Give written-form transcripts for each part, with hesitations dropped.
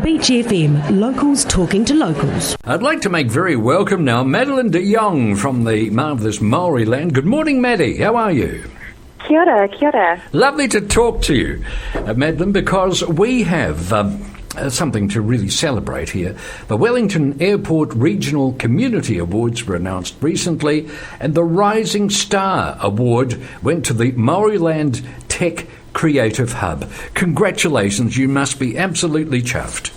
Beach FM, locals talking to locals. I'd like to make very welcome now Madeleine De Young from the marvellous Maoriland. Good morning, Maddie. How are you? Kia ora, kia ora. Lovely to talk to you, Madeleine, because we have something to really celebrate here. The Wellington Airport Regional Community Awards were announced recently, and the Rising Star Award went to the Maoriland Tech Creative Hub. Congratulations, you must be absolutely chuffed.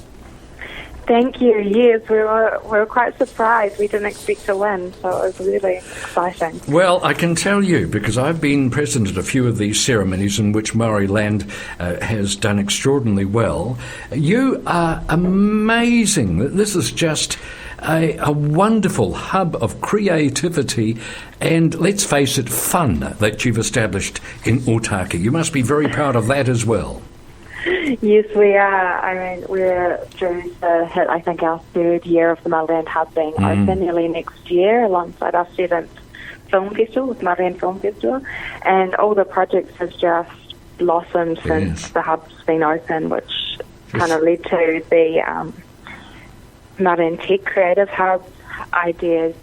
Thank you. Yes, we were quite surprised. We didn't expect to win, so it was really exciting. Well, I can tell you, because I've been present at a few of these ceremonies in which Maoriland has done extraordinarily well. You are amazing. This is just a wonderful hub of creativity and, let's face it, fun that you've established in Otaki. You must be very proud of that as well. Yes, we are. I mean, we're due to hit, I think, our third year of the Maoriland Hub being open early next year, alongside our 7th film festival, with Maoriland Film Festival. And all the projects have just blossomed since the hub's been open, which kind of led to the Maoriland Tech Creative Hub ideas.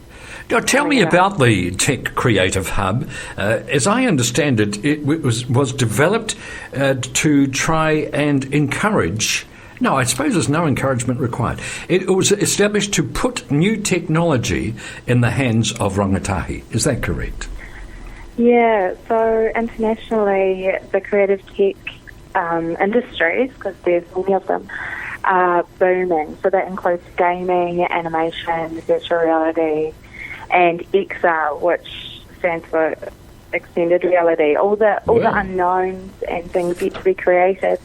Now, tell me about the Tech Creative Hub. As I understand it, it was developed to try and encourage. No, I suppose there's no encouragement required. It was established to put new technology in the hands of rangatahi. Is that correct? Yeah, so internationally, the creative tech industries, because there's many of them, are booming. So that includes gaming, animation, virtual reality, and XR, which stands for extended reality, all the unknowns and things yet to be created.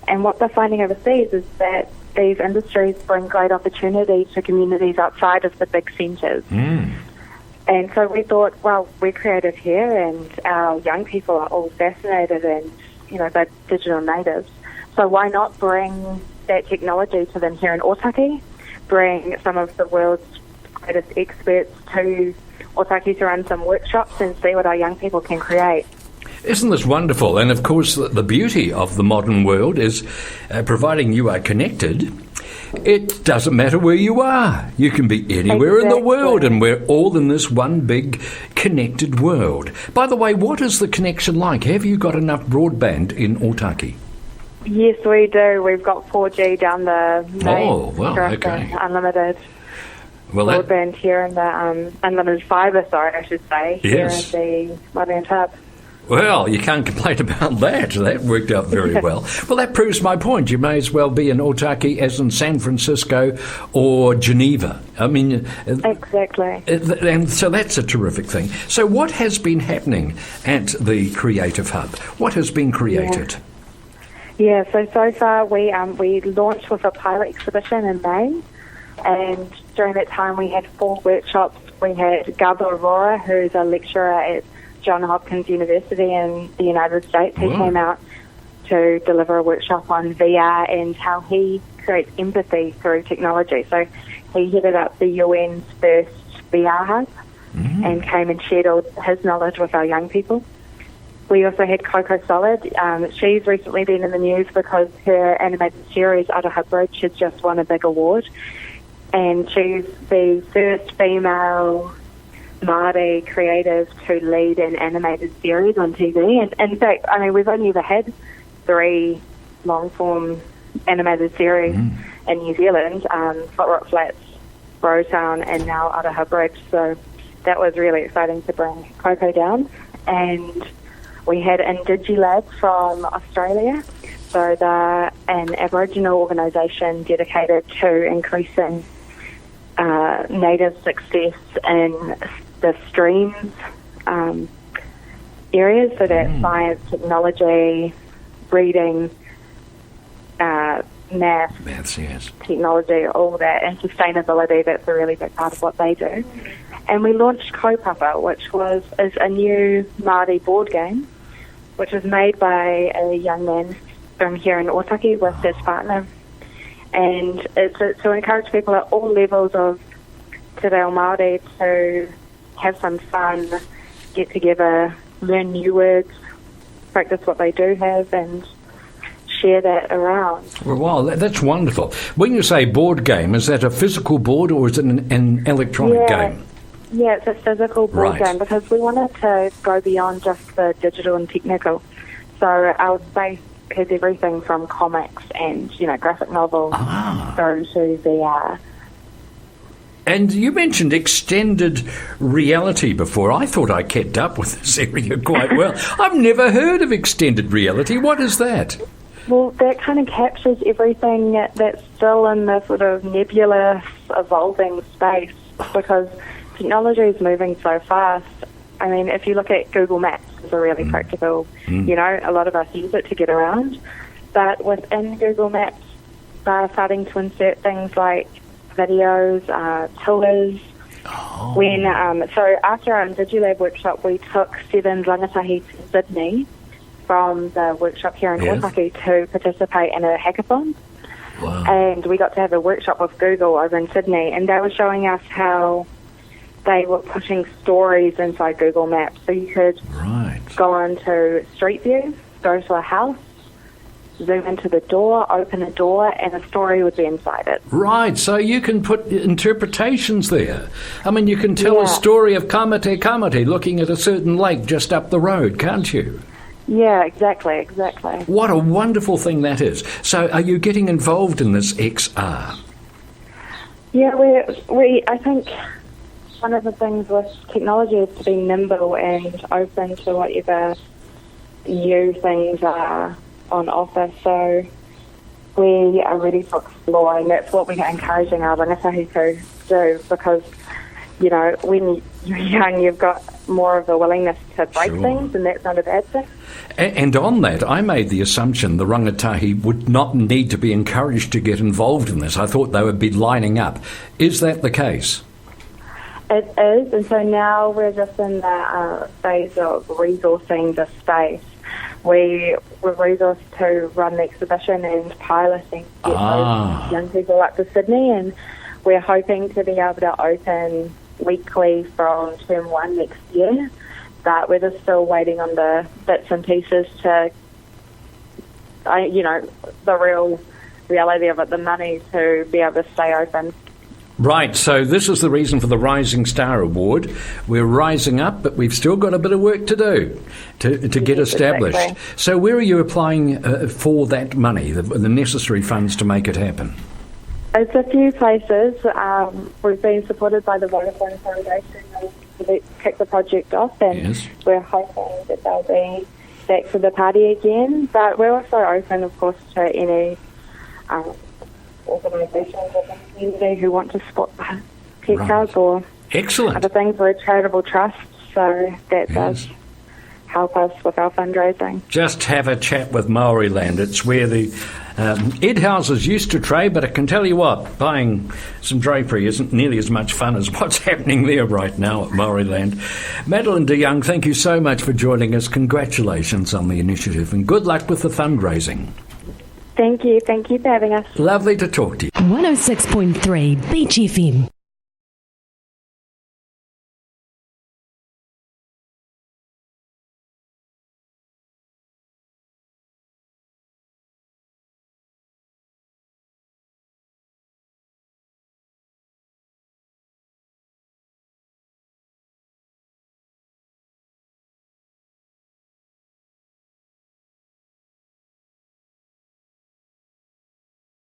And what they're finding overseas is that these industries bring great opportunity to communities outside of the big centres. And so we thought, well, we're creative here, and our young people are all fascinated, and they're digital natives. So why not bring that technology to them here in Otaki? Bring some of the world's greatest experts to Otaki to run some workshops and see what our young people can create. Isn't this wonderful? And of course, the beauty of the modern world is, providing you are connected, it doesn't matter where you are. You can be anywhere in the world, and we're all in this one big connected world. By the way, what is the connection like? Have you got enough broadband in Otaki? Yes, we do. We've got 4G down the main unlimited broadband here in the unlimited fibre, I should say, here at the Maoriland Hub. Well, you can't complain about that. That worked out very well. Well, that proves my point. You may as well be in Otaki as in San Francisco or Geneva. I mean... Exactly. And so that's a terrific thing. So what has been happening at the Creative Hub? What has been created? Yeah, so far we launched with a pilot exhibition in May, and during that time we had 4 workshops. We had Gaba Aurora, who's a lecturer at Johns Hopkins University in the United States. He came out to deliver a workshop on VR and how he creates empathy through technology. So he headed up the UN's first VR hub and came and shared all his knowledge with our young people. We also had Coco Solid. She's recently been in the news because her animated series, Ataha Bridge, has just won a big award. And she's the first female Māori creative to lead an animated series on TV. And in fact, I mean, we've only ever had 3 long-form animated series in New Zealand, Hot Rock Flats, Brotown, and now Ataha Bridge. So that was really exciting to bring Coco down. And we had Indigilab from Australia. So they're an Aboriginal organisation dedicated to increasing native success in the streams areas, so that science, technology, reading, maths, technology, all that, and sustainability. That's a really big part of what they do. And we launched Kaupapa, which is a new Māori board game, which was made by a young man from here in Otaki with his partner. And it's to encourage people at all levels of Te Reo Māori to have some fun, get together, learn new words, practice what they do have, and share that around. Well, wow, that's wonderful. When you say board game, is that a physical board or is it an electronic game? Yeah, it's a physical board game because we wanted to go beyond just the digital and technical. So our space has everything from comics and, graphic novels through to VR. And you mentioned extended reality before. I thought I kept up with this area quite well. I've never heard of extended reality. What is that? Well, that kind of captures everything that's still in the sort of nebulous, evolving space because technology is moving so fast. I mean, if you look at Google Maps, it's a really practical, a lot of us use it to get around. But within Google Maps, they're starting to insert things like videos, tours. So after our Digilab workshop, we took 7 rangatahi to Sydney from the workshop here in Otaki to participate in a hackathon. Wow. And we got to have a workshop with Google over in Sydney, and they were showing us how they were putting stories inside Google Maps. So you could go onto Street View, go to a house, zoom into the door, open a door, and a story would be inside it. Right, so you can put interpretations there. I mean, you can tell a story of Kamate looking at a certain lake just up the road, can't you? Yeah, exactly. What a wonderful thing that is. So are you getting involved in this XR? Yeah, I think one of the things with technology is to be nimble and open to whatever new things are on offer. So we are ready to explore, and that's what we're encouraging our rangatahi to do because, when you're young, you've got more of a willingness to break things, and that's not a bad thing. And on that, I made the assumption the rangatahi would not need to be encouraged to get involved in this. I thought they would be lining up. Is that the case? It is, and so now we're just in the phase of resourcing the space. We were resourced to run the exhibition and piloting get those young people up to Sydney, and we're hoping to be able to open weekly from term 1 next year. But we're just still waiting on the bits and pieces to, the real reality of it, the money to be able to stay open. Right, so this is the reason for the Rising Star Award. We're rising up, but we've still got a bit of work to do to get established. Exactly. So where are you applying for that money, the necessary funds to make it happen? It's a few places. We've been supported by the Vodafone Foundation to kick the project off, and we're hoping that they'll be back for the party again. But we're also open, of course, to any organisations in the community who want to support the pet club or other things. We're a charitable trust, so that does help us with our fundraising. Just have a chat with Maoriland. It's where the Ed houses used to trade, but I can tell you what, buying some drapery isn't nearly as much fun as what's happening there right now at Maoriland. Madeleine De Young, thank you so much for joining us. Congratulations on the initiative and good luck with the fundraising. Thank you for having us. Lovely to talk to you. 106.3 Beach FM.